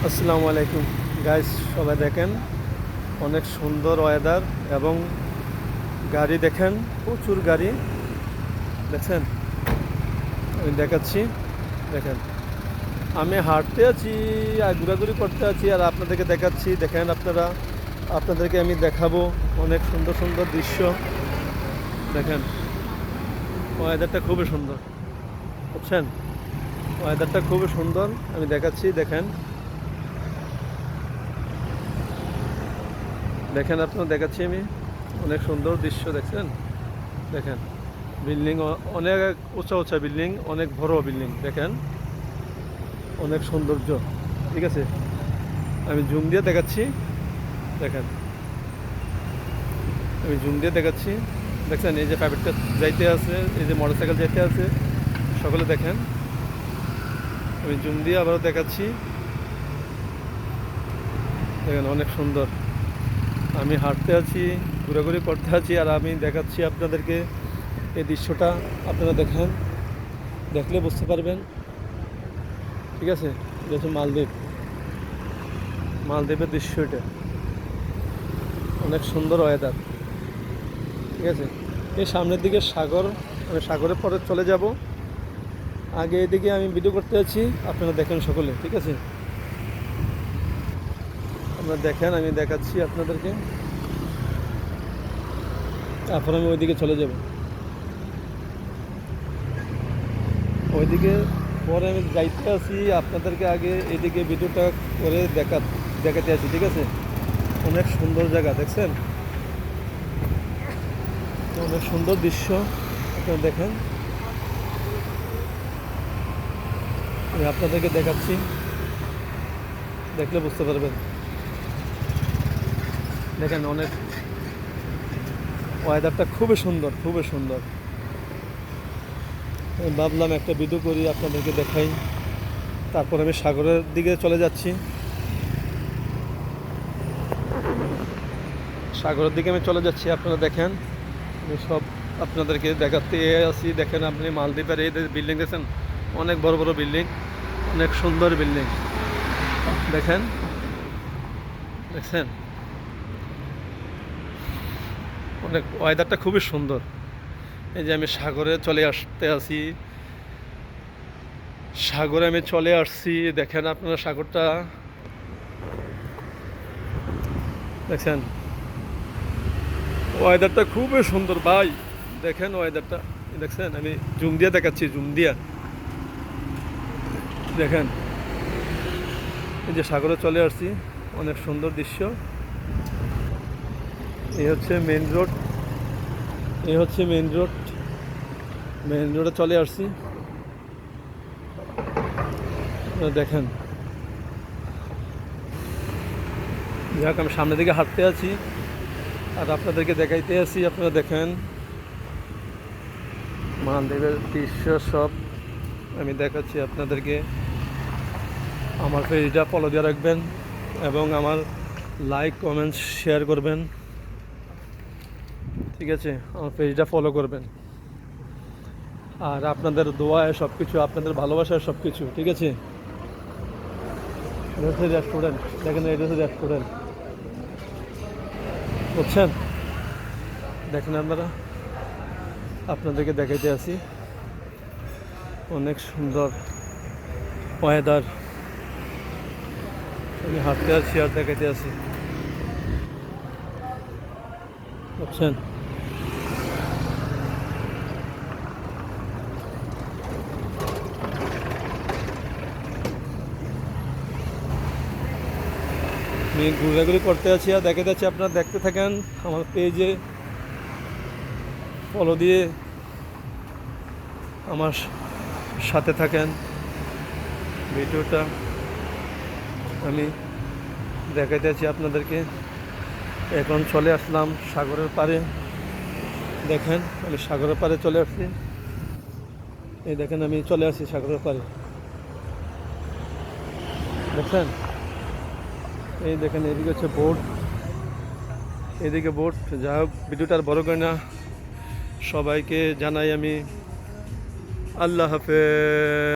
আসসালামু আলাইকুম গাইস, সবাই দেখেন অনেক সুন্দর ওয়েদার এবং গাড়ি দেখেন, প্রচুর গাড়ি দেখছেন। আমি দেখাচ্ছি, দেখেন আমি হাঁটতে আছি আর ঘোরাঘুরি করতে আছি আর আপনাদেরকে দেখাচ্ছি। দেখেন আপনাদেরকে আমি দেখাবো অনেক সুন্দর সুন্দর দৃশ্য। দেখেন ওয়েদারটা খুবই সুন্দর, বুঝছেন? ওয়েদারটা খুবই সুন্দর, আমি দেখাচ্ছি। দেখেন দেখেন আপনার দেখাচ্ছি আমি অনেক সুন্দর দৃশ্য দেখছেন। দেখেন বিল্ডিং, অনেক উঁচা উঁচা বিল্ডিং, অনেক বড় বিল্ডিং, দেখেন অনেক সৌন্দর্য। ঠিক আছে, আমি জুম দিয়ে দেখাচ্ছি। দেখেন আমি জুম দিয়ে দেখাচ্ছি। দেখছেন এই যে প্রাইভেটটা যাইতে আছে, এই যে মোটরসাইকেল যাইতে আছে, সকলে দেখেন। আমি জুম দিয়ে আবারও দেখাচ্ছি। দেখেন অনেক সুন্দর, আমি হাঁটতে আছি, ঘোরাঘুরি করতে আছি আর আমি দেখাচ্ছি আপনাদেরকে এই দৃশ্যটা। আপনারা দেখেন, দেখলে বুঝতে পারবেন। ঠিক আছে, এটা হচ্ছে মালদ্বীপের দৃশ্য। এটা অনেক সুন্দর ওয়েদার। ঠিক আছে, এই সামনের দিকে সাগর, আমি সাগরের পরে চলে যাব। আগে এদিকে আমি ভিডিও করতে আছি, আপনারা দেখেন সকলে। ঠিক আছে, আপনারা দেখেন, আমি দেখাচ্ছি আপনাদেরকে। তারপর আমি ওইদিকে চলে যাব, ওইদিকে পরে আমি যাইতে আছি। আপনাদেরকে আগে এদিকে ভিডিওটা করে দেখাতে আছি। ঠিক আছে, অনেক সুন্দর জায়গা দেখছেন, অনেক সুন্দর দৃশ্য। আপনারা দেখেন, আমি আপনাদেরকে দেখাচ্ছি, দেখলে বুঝতে পারবেন। দেখেন অনেক ওয়েদারটা খুবই সুন্দর, খুবই সুন্দর। আমি ভাবলাম একটা ভিডিও করি, আপনাদেরকে দেখাই। তারপর আমি সাগরের দিকে চলে যাচ্ছি, সাগরের দিকে আমি চলে যাচ্ছি। আপনারা দেখেন, আমি সব আপনাদেরকে দেখাতে আছি। দেখেন আপনি মালদ্বীপের এই বিল্ডিং দেখছেন, অনেক বড় বড় বিল্ডিং, অনেক সুন্দর বিল্ডিং। দেখেন, দেখছেন অনেক ওয়েদারটা খুবই সুন্দর। এই যে আমি সাগরে চলে আসতে আছি, সাগরে আমি চলে আসছি। দেখেন আপনারা সাগরটা দেখছেন, ওয়েদারটা খুবই সুন্দর ভাই। দেখেন ওয়েদারটা দেখছেন, আমি জুম দিয়ে দেখাচ্ছি, জুম দিয়া দেখেন। এই যে সাগরে চলে আসছি, অনেক সুন্দর দৃশ্য। এই হচ্ছে মেন রোড, এই হচ্ছে মেন রোড, মেন রোডে চলে আসছি। দেখেন, যাক আমি সামনের দিকে হাঁটতে আছি আর আপনাদেরকে দেখাইতে আছি। আপনারা দেখেন মালদ্বীপের দৃশ্য সব আমি দেখাচ্ছি আপনাদেরকে। আমার পেজটা ফলো দিয়ে রাখবেন এবং আমার লাইক কমেন্ট শেয়ার করবেন। ঠিক আছে, আমার পেজটা ফলো করবেন। আর আপনাদের দোয়ায় সব কিছু, আপনাদের ভালোবাসায় সব কিছু। ঠিক আছে, এটা হচ্ছে রেস্টুরেন্ট। দেখেন এটা হচ্ছে রেস্টুরেন্ট, বুঝছেন? দেখেন আপনারা, আপনাদেরকে দেখাইতে আছি অনেক সুন্দর ওয়েদার। আমি হাঁটতে আছি আর দেখাইতে আছি, বুঝছেন? আমি ঘুরাঘুরি করতে আছি আর দেখাতে আছি। আপনারা দেখতে থাকেন, আমার পেজে ফলো দিয়ে আমার সাথে থাকেন। ভিডিওটা আমি দেখাইতে আছি আপনাদেরকে। এখন চলে আসলাম সাগরের পাড়ে। দেখেন আমি সাগরের পাড়ে চলে আসছি। এই দেখেন আমি চলে আসছি সাগরের পাড়ে, দেখছেন? এই দেখেন এদিকে হচ্ছে বোট, এদিকে বোট। যা হোক, ভিডিওটা আর বড় করে না, সবাইকে জানাই আমি আল্লাহ হাফেজ।